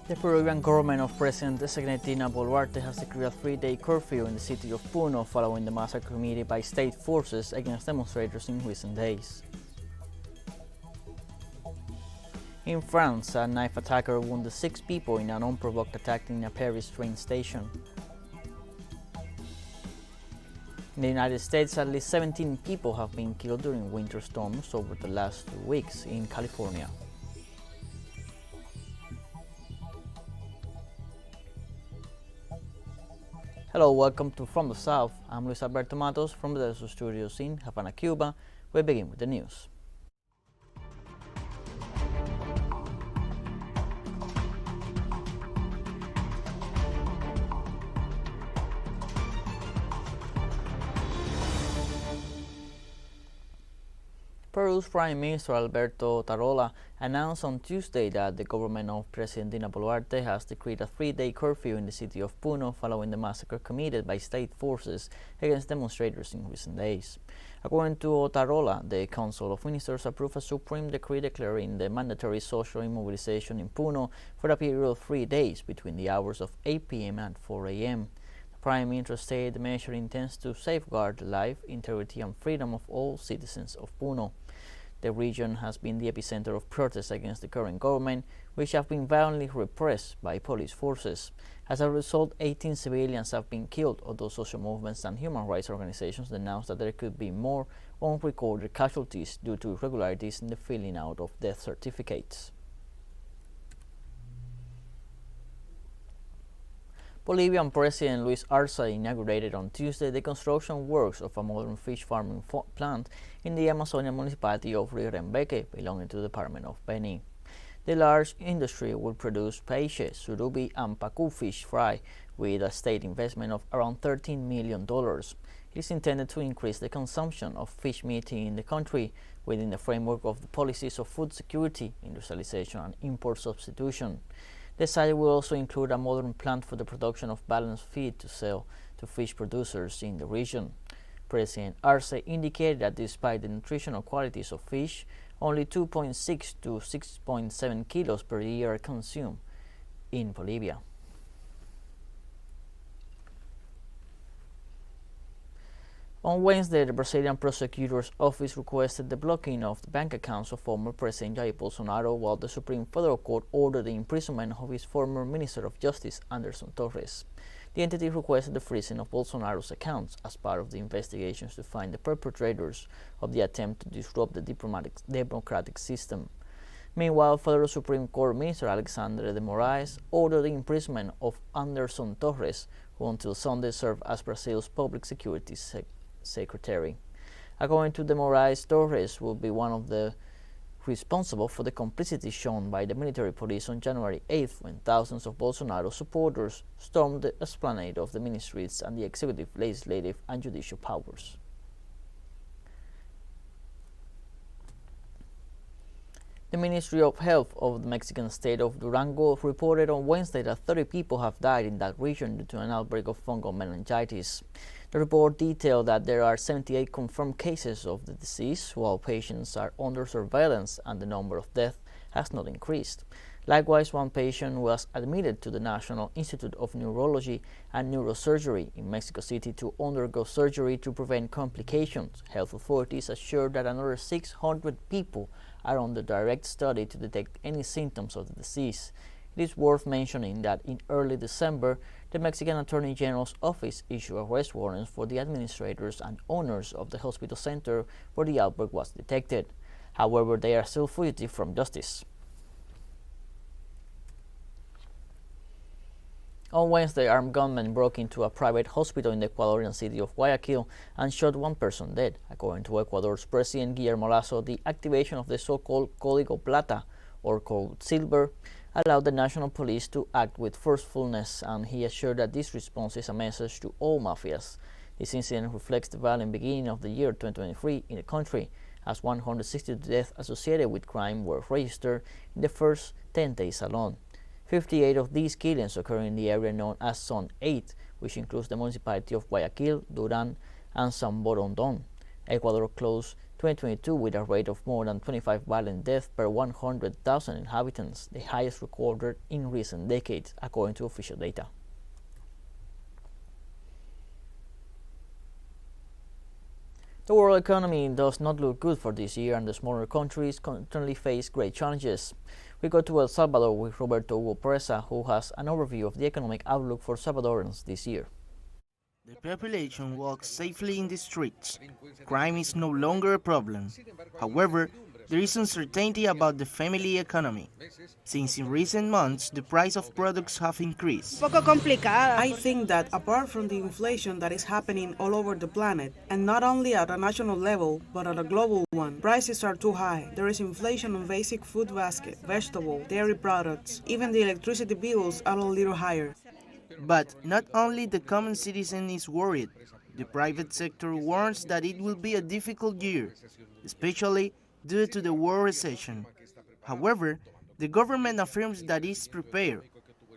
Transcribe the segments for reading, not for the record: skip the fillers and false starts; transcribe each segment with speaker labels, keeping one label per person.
Speaker 1: The Peruvian government of President-designate Dina Boluarte has declared a 3-day curfew in the city of Puno following the massacre committed by state forces against demonstrators in recent days. In France, a knife attacker wounded 6 people in an unprovoked attack in a Paris train station. In the United States, at least 17 people have been killed during winter storms over the last 2 weeks in California. Hello, welcome to From the South. I'm Luis Alberto Matos from the teleSUR studios in Havana, Cuba. We begin with the news. Peru's Prime Minister Alberto Tarola announced on Tuesday that the government of President Dina Boluarte has decreed a 3-day curfew in the city of Puno following the massacre committed by state forces against demonstrators in recent days. According to Tarola, the Council of Ministers approved a supreme decree declaring the mandatory social immobilization in Puno for a period of 3 days between the hours of 8 p.m. and 4 a.m. The Prime Minister said the measure intends to safeguard the life, integrity and freedom of all citizens of Puno. The region has been the epicenter of protests against the current government, which have been violently repressed by police forces. As a result, 18 civilians have been killed, although social movements and human rights organizations announced that there could be more unrecorded casualties due to irregularities in the filling out of death certificates. Bolivian President Luis Arce inaugurated on Tuesday the construction works of a modern fish farming plant in the Amazonian municipality of Rirembeque, belonging to the Department of Beni. The large industry will produce peixe, surubi and pacu fish fry with a state investment of around $13 million. It is intended to increase the consumption of fish meat in the country within the framework of the policies of food security, industrialization and import substitution. The site will also include a modern plant for the production of balanced feed to sell to fish producers in the region. President Arce indicated that despite the nutritional qualities of fish, only 2.6 to 6.7 kilos per year are consumed in Bolivia. On Wednesday, the Brazilian prosecutor's office requested the blocking of the bank accounts of former President Jair Bolsonaro, while the Supreme Federal Court ordered the imprisonment of his former Minister of Justice, Anderson Torres. The entity requested the freezing of Bolsonaro's accounts as part of the investigations to find the perpetrators of the attempt to disrupt the democratic system. Meanwhile, Federal Supreme Court Minister Alexandre de Moraes ordered the imprisonment of Anderson Torres, who until Sunday served as Brazil's public security secretary. According to de Moraes, Torres will be one of the responsible for the complicity shown by the military police on January 8th when thousands of Bolsonaro supporters stormed the esplanade of the ministries and the executive, legislative and judicial powers. The Ministry of Health of the Mexican state of Durango reported on Wednesday that 30 people have died in that region due to an outbreak of fungal meningitis. The report detailed that there are 78 confirmed cases of the disease, while patients are under surveillance and the number of deaths has not increased. Likewise, one patient was admitted to the National Institute of Neurology and Neurosurgery in Mexico City to undergo surgery to prevent complications. Health authorities assured that another 600 people are under direct study to detect any symptoms of the disease. It is worth mentioning that in early December, the Mexican Attorney General's office issued arrest warrants for the administrators and owners of the hospital center where the outbreak was detected. However, they are still fugitive from justice. On Wednesday, armed gunmen broke into a private hospital in the Ecuadorian city of Guayaquil and shot one person dead. According to Ecuador's President Guillermo Lasso, the activation of the so-called Código Plata, or Code Silver, allowed the national police to act with forcefulness, and he assured that this response is a message to all mafias. This incident reflects the violent beginning of the year 2023 in the country, as 160 deaths associated with crime were registered in the first 10 days alone. 58 of these killings occur in the area known as Zone 8, which includes the municipality of Guayaquil, Duran, and San Borondon. Ecuador closed 2022 with a rate of more than 25 violent deaths per 100,000 inhabitants, the highest recorded in recent decades, according to official data. The world economy does not look good for this year, and the smaller countries currently face great challenges. We go to El Salvador with Roberto Hugo Presa, who has an overview of the economic outlook for Salvadorans this year.
Speaker 2: The population walks safely in the streets. Crime is no longer a problem. However, there is uncertainty about the family economy, since in recent months the price of products have increased.
Speaker 3: I think that apart from the inflation that is happening all over the planet, and not only at a national level, but at a global one, prices are too high. There is inflation on basic food basket, vegetable, dairy products, even the electricity bills are a little higher.
Speaker 2: But not only the common citizen is worried, the private sector warns that it will be a difficult year, especially due to the war recession. However, the government affirms that it is prepared,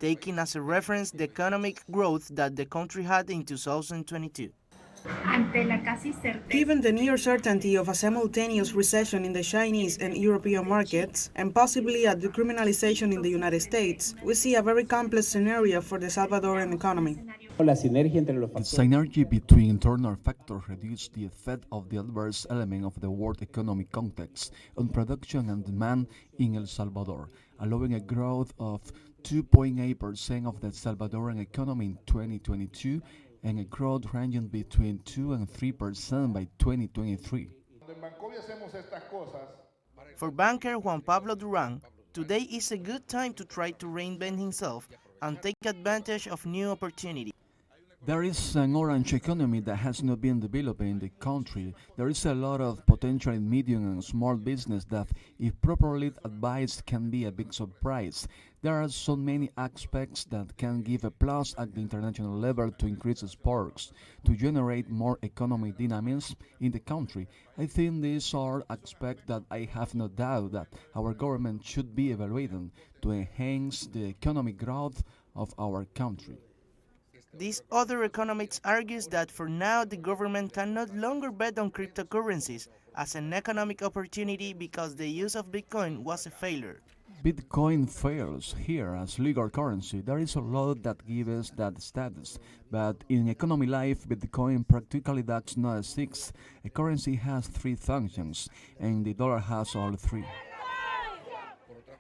Speaker 2: taking as a reference the economic growth that the country had in 2022.
Speaker 3: Given the near certainty of a simultaneous recession in the Chinese and European markets, and possibly a decriminalization in the United States, we see a very complex scenario for the Salvadoran economy.
Speaker 4: The synergy between internal factors reduced the effect of the adverse element of the world economic context on production and demand in El Salvador, allowing a growth of 2.8% of the Salvadoran economy in 2022 and a growth ranging between 2 and 3% by 2023.
Speaker 2: For banker Juan Pablo Duran, today is a good time to try to reinvent himself and take advantage of new opportunities.
Speaker 4: There is an orange economy that has not been developed in the country. There is a lot of potential in medium and small business that, if properly advised, can be a big surprise. There are so many aspects that can give a plus at the international level to increase exports, to generate more economic dynamism in the country. I think these are aspects that I have no doubt that our government should be evaluating to enhance the economic growth of our country.
Speaker 2: This other economist argues that for now the government can no longer bet on cryptocurrencies as an economic opportunity because the use of Bitcoin was a failure.
Speaker 4: Bitcoin fails here as legal currency. There is a law that gives that status, but in economy life, Bitcoin practically does not exist. A currency has three functions, and the dollar has all three.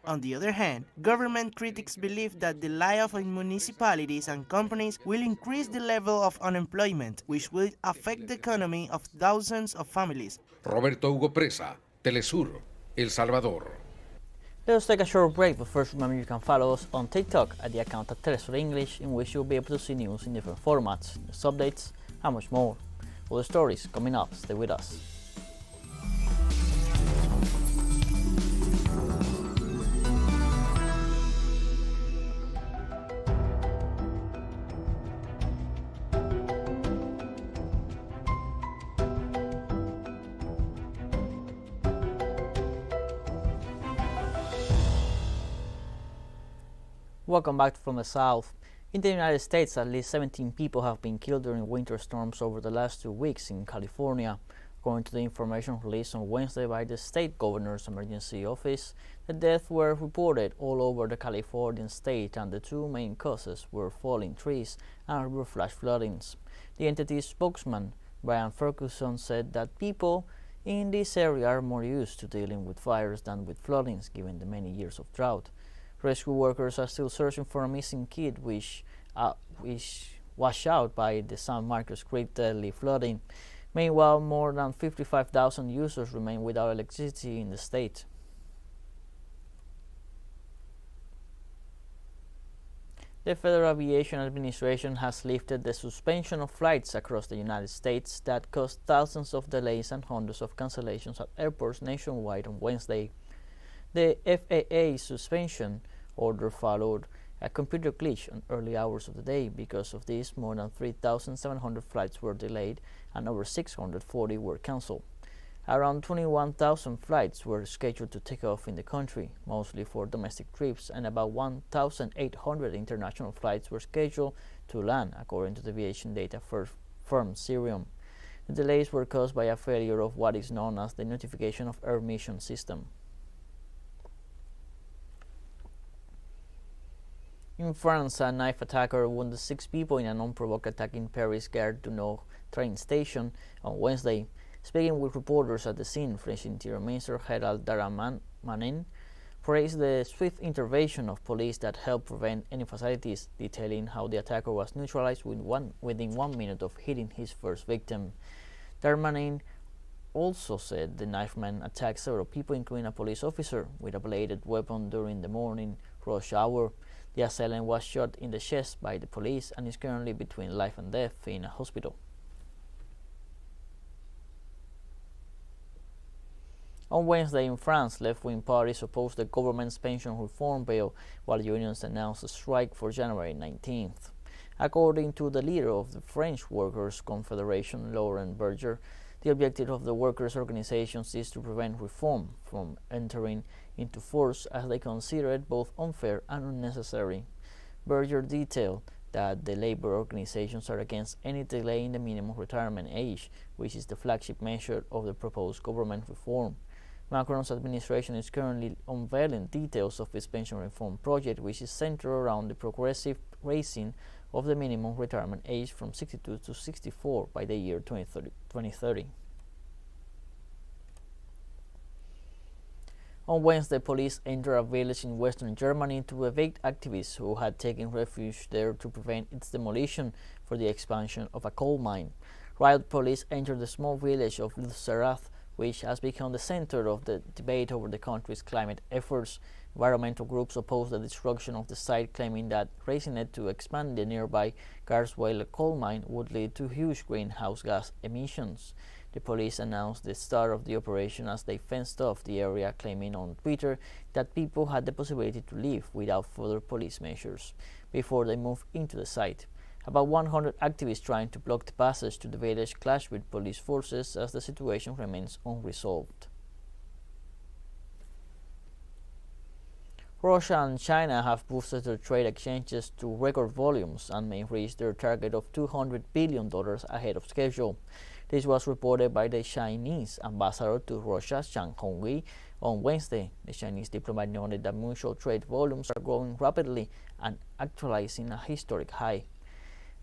Speaker 2: On the other hand, government critics believe that the layoff in municipalities and companies will increase the level of unemployment, which will affect the economy of thousands of families.
Speaker 5: Roberto Hugo Presa, teleSUR, El Salvador.
Speaker 1: Let us take a short break, but first remember you can follow us on TikTok at the account of teleSUR English, in which you'll be able to see news in different formats, news updates, and much more. All the stories coming up, stay with us. Welcome back from the south. In the United States, at least 17 people have been killed during winter storms over the last 2 weeks in California. According to the information released on Wednesday by the state governor's emergency office, the deaths were reported all over the Californian state, and the two main causes were falling trees and river flash floodings. The entity's spokesman, Brian Ferguson, said that people in this area are more used to dealing with fires than with floodings, given the many years of drought. Rescue workers are still searching for a missing kid which washed out by the San Marcos Creek deadly flooding. Meanwhile, more than 55,000 users remain without electricity in the state. The Federal Aviation Administration has lifted the suspension of flights across the United States that caused thousands of delays and hundreds of cancellations at airports nationwide on Wednesday. The FAA suspension order followed a computer glitch in early hours of the day. Because of this, more than 3,700 flights were delayed and over 640 were cancelled. Around 21,000 flights were scheduled to take off in the country, mostly for domestic trips, and about 1,800 international flights were scheduled to land, according to the aviation data firm Cirium. The delays were caused by a failure of what is known as the notification of air mission system. In France, a knife attacker wounded 6 people in an unprovoked attack in Paris' Gare du Nord train station on Wednesday. Speaking with reporters at the scene, French Interior Minister Gerald Darmanin praised the swift intervention of police that helped prevent any fatalities, detailing how the attacker was neutralized within 1 minute of hitting his first victim. Darmanin also said the knifeman attacked several people, including a police officer, with a bladed weapon during the morning rush hour. The assailant was shot in the chest by the police and is currently between life and death in a hospital. On Wednesday in France, left-wing parties opposed the government's pension reform bill, while unions announced a strike for January 19th. According to the leader of the French Workers' Confederation, Laurent Berger, the objective of the workers' organizations is to prevent reform from entering into force, as they consider it both unfair and unnecessary. Berger detailed that the labor organizations are against any delay in the minimum retirement age, which is the flagship measure of the proposed government reform. Macron's administration is currently unveiling details of its pension reform project, which is centered around the progressive raising of the minimum retirement age from 62 to 64 by the year 2030. On Wednesday, police entered a village in western Germany to evict activists who had taken refuge there to prevent its demolition for the expansion of a coal mine. Riot police entered the small village of Lützerath, which has become the center of the debate over the country's climate efforts. Environmental groups oppose the destruction of the site, claiming that raising it to expand the nearby Garsweiler coal mine would lead to huge greenhouse gas emissions. The police announced the start of the operation as they fenced off the area, claiming on Twitter that people had the possibility to leave without further police measures before they moved into the site. About 100 activists trying to block the passage to the village clashed with police forces as the situation remains unresolved. Russia and China have boosted their trade exchanges to record volumes and may reach their target of $200 billion ahead of schedule. This was reported by the Chinese ambassador to Russia, Zhang Hongyi, on Wednesday. The Chinese diplomat noted that mutual trade volumes are growing rapidly and actualizing a historic high.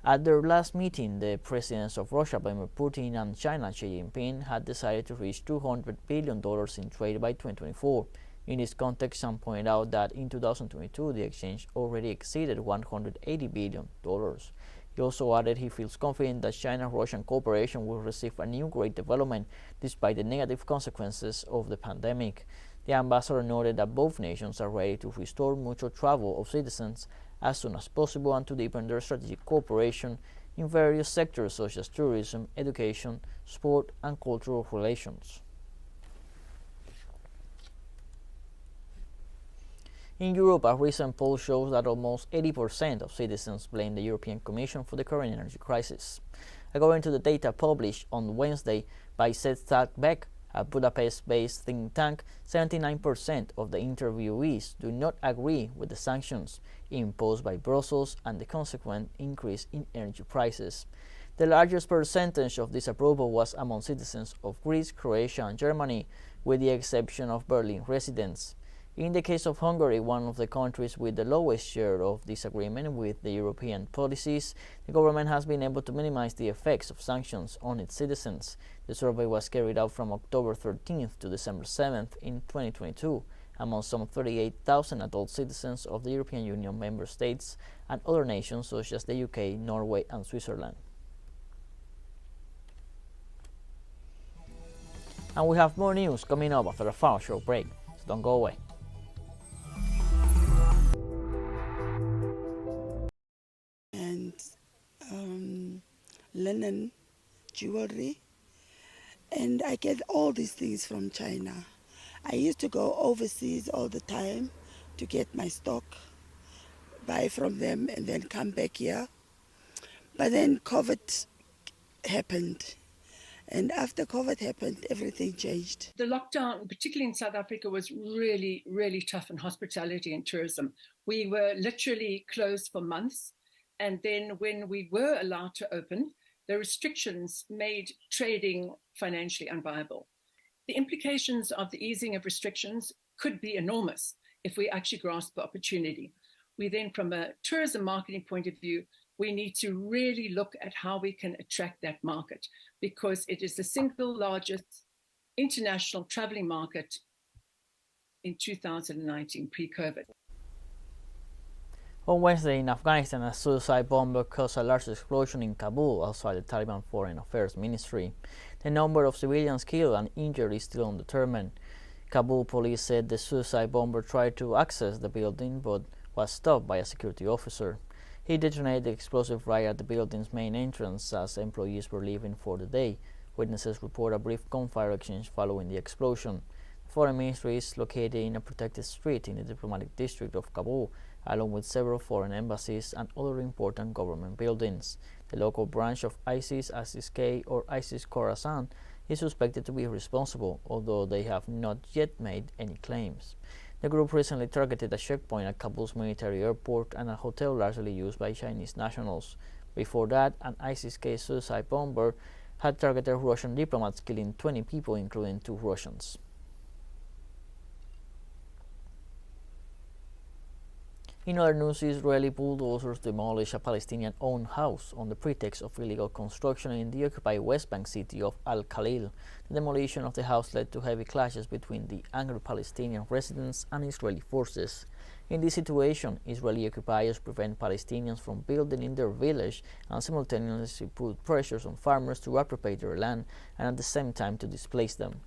Speaker 1: At their last meeting, the presidents of Russia, Vladimir Putin, and China, Xi Jinping, had decided to reach $200 billion in trade by 2024. In this context, Zhang pointed out that in 2022, the exchange already exceeded $180 billion. He also added he feels confident that China-Russian cooperation will receive a new great development despite the negative consequences of the pandemic. The ambassador noted that both nations are ready to restore mutual travel of citizens as soon as possible and to deepen their strategic cooperation in various sectors such as tourism, education, sport, and cultural relations. In Europe, a recent poll shows that almost 80% of citizens blame the European Commission for the current energy crisis. According to the data published on Wednesday by Beck, a Budapest-based think tank, 79% of the interviewees do not agree with the sanctions imposed by Brussels and the consequent increase in energy prices. The largest percentage of disapproval was among citizens of Greece, Croatia, and Germany, with the exception of Berlin residents. In the case of Hungary, one of the countries with the lowest share of disagreement with the European policies, the government has been able to minimize the effects of sanctions on its citizens. The survey was carried out from October 13th to December 7th in 2022 among some 38,000 adult citizens of the European Union member states and other nations such as the UK, Norway, and Switzerland. And we have more news coming up after a short break, so don't go away.
Speaker 6: Linen, jewelry, and I get all these things from China. I used to go overseas all the time to get my stock, buy from them, and then come back here. But then COVID happened. And after COVID happened, everything changed.
Speaker 7: The lockdown, particularly in South Africa, was really, really tough on hospitality and tourism. We were literally closed for months. And then when we were allowed to open, the restrictions made trading financially unviable. The implications of the easing of restrictions could be enormous if we actually grasp the opportunity. We then, from a tourism marketing point of view, we need to really look at how we can attract that market, because it is the single largest international traveling market in 2019, pre-COVID.
Speaker 1: On Wednesday in Afghanistan, a suicide bomber caused a large explosion in Kabul outside the Taliban Foreign Affairs Ministry. The number of civilians killed and injured is still undetermined. Kabul police said the suicide bomber tried to access the building but was stopped by a security officer. He detonated the explosive right at the building's main entrance as employees were leaving for the day. Witnesses report a brief gunfire exchange following the explosion. The Foreign Ministry is located in a protected street in the diplomatic district of Kabul, along with several foreign embassies and other important government buildings. The local branch of ISIS-K or ISIS-Khorasan is suspected to be responsible, although they have not yet made any claims. The group recently targeted a checkpoint at Kabul's military airport and a hotel largely used by Chinese nationals. Before that, an ISIS-K suicide bomber had targeted Russian diplomats, killing 20 people, including 2 Russians. In other news, Israeli bulldozers demolished a Palestinian-owned house on the pretext of illegal construction in the occupied West Bank city of Al-Khalil. The demolition of the house led to heavy clashes between the angry Palestinian residents and Israeli forces. In this situation, Israeli occupiers prevent Palestinians from building in their village and simultaneously put pressures on farmers to appropriate their land and at the same time to displace them.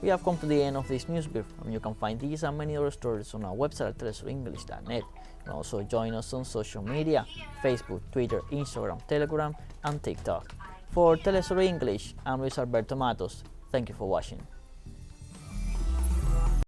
Speaker 1: We have come to the end of this news brief, and you can find these and many other stories on our website at telesurenglish.net. You can also join us on social media: Facebook, Twitter, Instagram, Telegram, and TikTok. For telesur English, I'm Luis Alberto Matos. Thank you for watching.